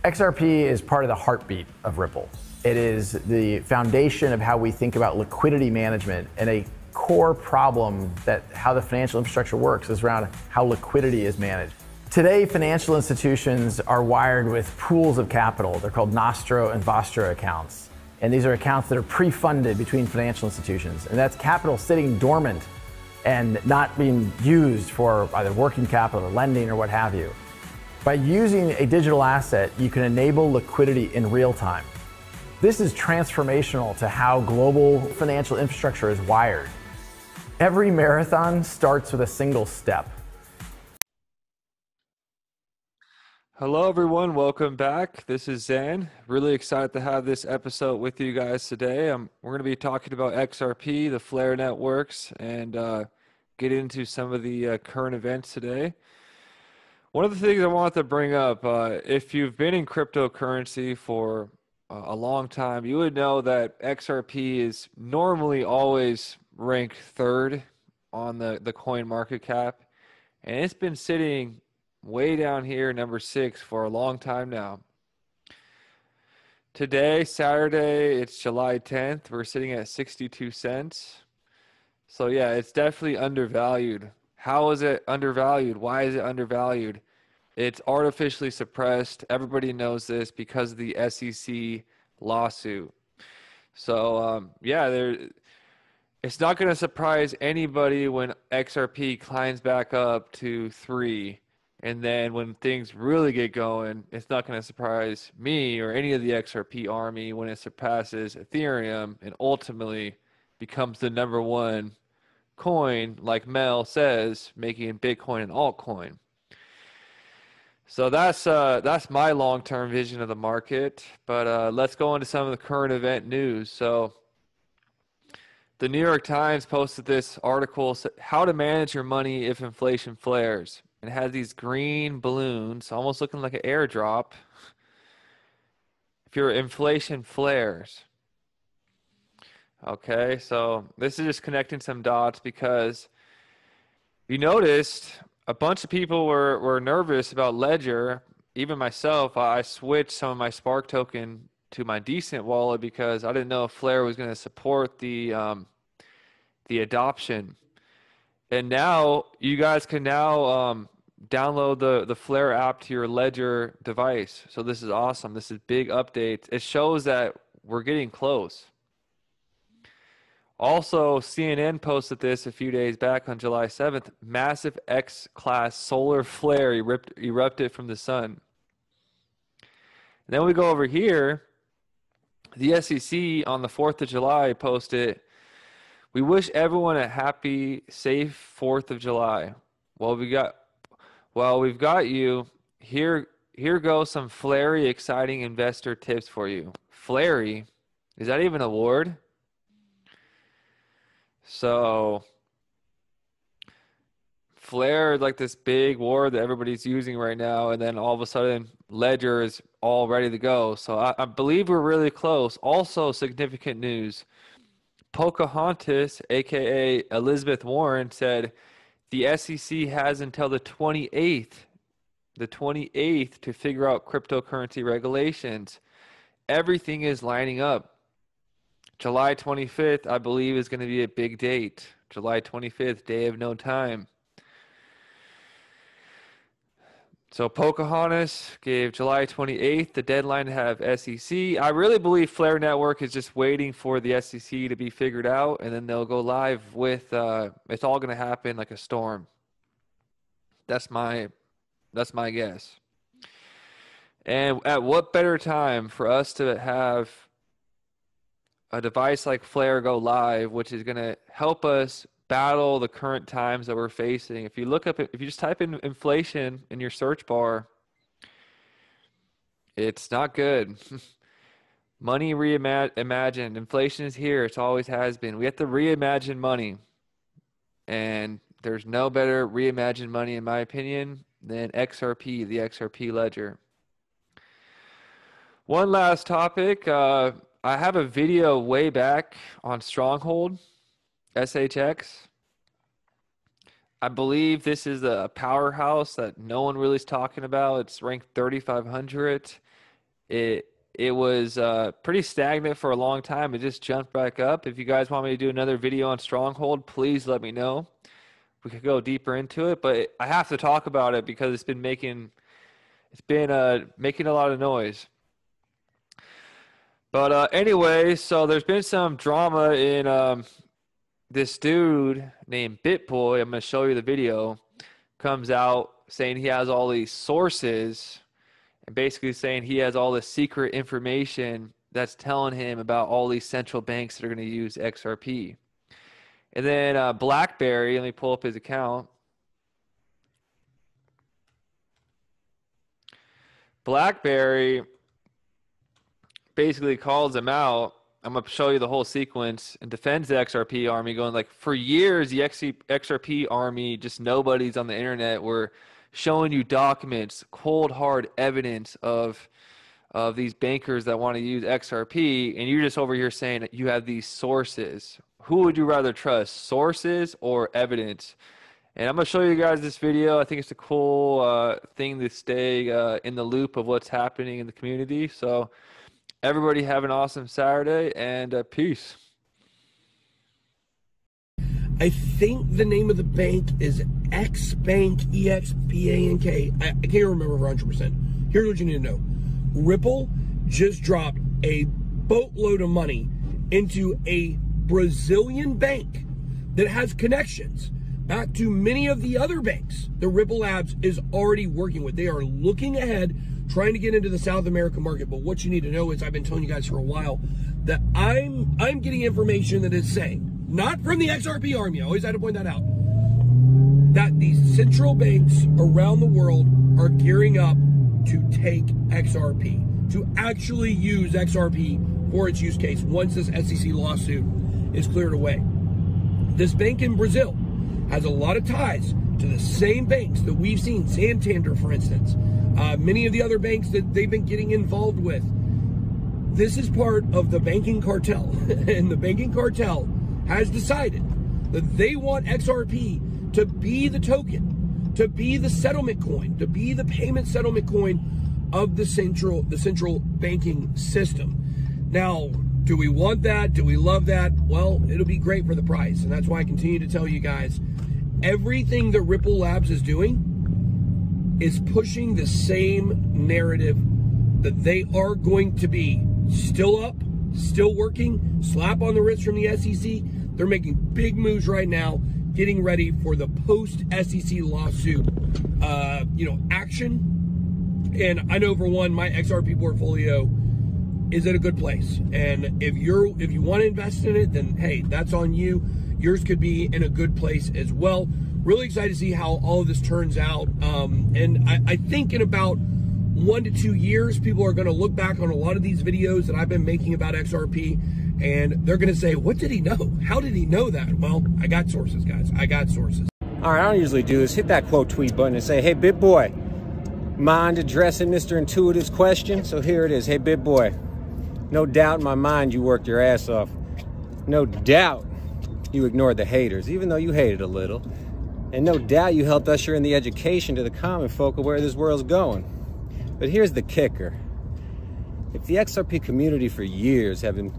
XRP is part of the heartbeat of Ripple. It is the foundation of how we think about liquidity management, and a core problem that how the financial infrastructure works is around how liquidity is managed. Today, financial institutions are wired with pools of capital. They're called Nostro and Vostro accounts. And these are accounts that are pre-funded between financial institutions. And that's capital sitting dormant and not being used for either working capital or lending or what have you. By using a digital asset, you can enable liquidity in real time. This is transformational to how global financial infrastructure is wired. Every marathon starts with a single step. Hello, everyone. Welcome back. This is Zan. Really excited to have this episode with you guys today. We're going to be talking about XRP, the Flare networks, and get into some of the current events today. One of the things I want to bring up, if you've been in cryptocurrency for a long time, you would know that XRP is normally always ranked third on the coin market cap, and it's been sitting way down here, number 6, for a long time now. Today, Saturday, it's July 10th. We're sitting at 62 cents. So yeah, it's definitely undervalued. How is it undervalued? Why is it undervalued? It's artificially suppressed. Everybody knows this because of the SEC lawsuit. So yeah, it's not going to surprise anybody when XRP climbs back up to 3. And then when things really get going, it's not going to surprise me or any of the XRP army when it surpasses Ethereum and ultimately becomes the #1 coin, like Mel says, making Bitcoin an altcoin. So that's my long-term vision of the market. But let's go into some of the current event news. So the New York Times posted this article, How to Manage Your Money If Inflation Flares. And it has these green balloons, almost looking like an airdrop. If your inflation flares. Okay, so this is just connecting some dots because you noticed a bunch of people were nervous about Ledger. Even myself, I switched some of my Spark token to my Decent wallet because I didn't know if Flare was going to support the adoption. And now you guys can now download the Flare app to your Ledger device. So this is awesome. This is big updates. It shows that we're getting close. Also, CNN posted this a few days back on July 7th. Massive X-class solar flare erupted from the sun. And then we go over here. The SEC on the 4th of July posted, we wish everyone a happy, safe 4th of July. Well, we've got you. Here go some flary, exciting investor tips for you. Flary? Is that even a word? So, Flare is like this big word that everybody's using right now, and then all of a sudden, Ledger is all ready to go. So I believe we're really close. Also, significant news. Pocahontas, aka Elizabeth Warren, said the SEC has until the 28th to figure out cryptocurrency regulations. Everything is lining up. July 25th, I believe, is going to be a big date. July 25th, day of no time. So Pocahontas gave July 28th the deadline to have SEC. I really believe Flare Network is just waiting for the SEC to be figured out, and then they'll go live with, it's all going to happen like a storm. That's my guess. And at what better time for us to have a device like Flare go live, which is going to help us battle the current times that we're facing. If you just type in inflation in your search bar, it's not good. Money reimagined. Inflation is here. It always has been. We have to reimagine money. And there's no better reimagined money, in my opinion, than XRP, the XRP ledger. One last topic. I have a video way back on Stronghold, SHX. I believe this is a powerhouse that no one really is talking about. It's ranked 3,500. it was pretty stagnant for a long time. It just jumped back up. If you guys want me to do another video on Stronghold, please let me know. We could go deeper into it, but I have to talk about it because it's been making a lot of noise. But anyway, so there's been some drama in this dude named BitBoy. I'm going to show you the video. Comes out saying he has all these sources and basically saying he has all this secret information that's telling him about all these central banks that are going to use XRP. And then BlackBerry, let me pull up his account. BlackBerry basically calls him out. I'm going to show you the whole sequence and defends the XRP army, going like, for years, the XRP army, just nobodies on the internet were showing you documents, cold, hard evidence of these bankers that want to use XRP, and you're just over here saying that you have these sources. Who would you rather trust, sources or evidence? And I'm going to show you guys this video. I think it's a cool thing to stay in the loop of what's happening in the community. So everybody have an awesome Saturday, and peace. I think the name of the bank is X Bank, EXPANK. I can't remember 100%. Here's what you need to know. Ripple just dropped a boatload of money into a Brazilian bank that has connections back to many of the other banks that Ripple Labs is already working with. They are looking ahead, trying to get into the South American market. But what you need to know is, I've been telling you guys for a while that I'm getting information that is saying, not from the XRP army, I always had to point that out, that these central banks around the world are gearing up to take XRP, to actually use XRP for its use case once this SEC lawsuit is cleared away. This bank in Brazil has a lot of ties to the same banks that we've seen, Santander, for instance, many of the other banks that they've been getting involved with. This is part of the banking cartel, and the banking cartel has decided that they want XRP to be the token, to be the settlement coin, to be the payment settlement coin of the central banking system. Now, do we want that? Do we love that? Well, it'll be great for the price, and that's why I continue to tell you guys, everything that Ripple Labs is doing is pushing the same narrative that they are going to be still up, still working, slap on the wrist from the SEC. They're making big moves right now, getting ready for the post-SEC lawsuit, action. And I know, for one, my XRP portfolio is at a good place. And if you want to invest in it, then hey, that's on you. Yours could be in a good place as well. Really excited to see how all of this turns out. And I think in about 1 to 2 years, people are going to look back on a lot of these videos that I've been making about XRP, and they're going to say, what did he know? How did he know that? Well, I got sources, guys. I got sources. All right, I don't usually do this. Hit that quote tweet button and say, hey, BitBoy, mind addressing Mr. Intuitive's question? So here it is. Hey, BitBoy, no doubt in my mind you worked your ass off. No doubt you ignored the haters, even though you hated a little. And no doubt you helped usher in the education to the common folk of where this world's going. But here's the kicker. If the XRP community for years have been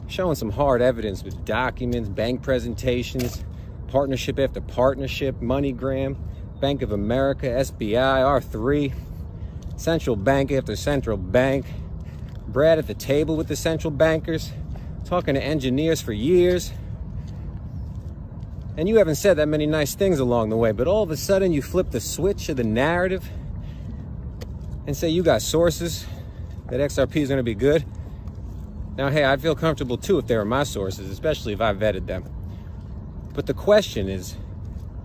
showing some hard evidence with documents, bank presentations, partnership after partnership, MoneyGram, Bank of America, SBI, R3, central bank after central bank, Brad at the table with the central bankers, talking to engineers for years, and you haven't said that many nice things along the way, but all of a sudden you flip the switch of the narrative and say you got sources that XRP is going to be good. Now, hey, I'd feel comfortable too if they were my sources, especially if I vetted them. But the question is,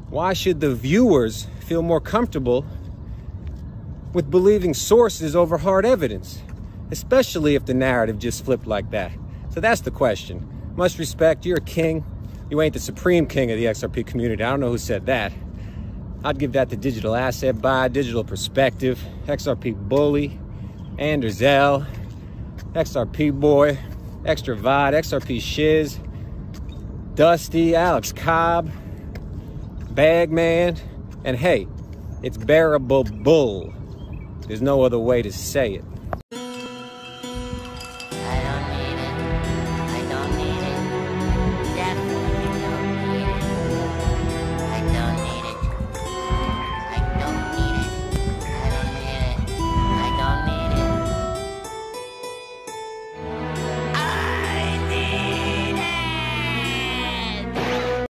why should the viewers feel more comfortable with believing sources over hard evidence, especially if the narrative just flipped like that? So that's the question. Much respect, you're a king. You ain't the supreme king of the XRP community. I don't know who said that. I'd give that the digital asset buy, digital perspective, XRP bully, Anders L, XRP boy, extra Vod, XRP shiz, Dusty, Alex Cobb, Bagman, and hey, it's bearable bull. There's no other way to say it.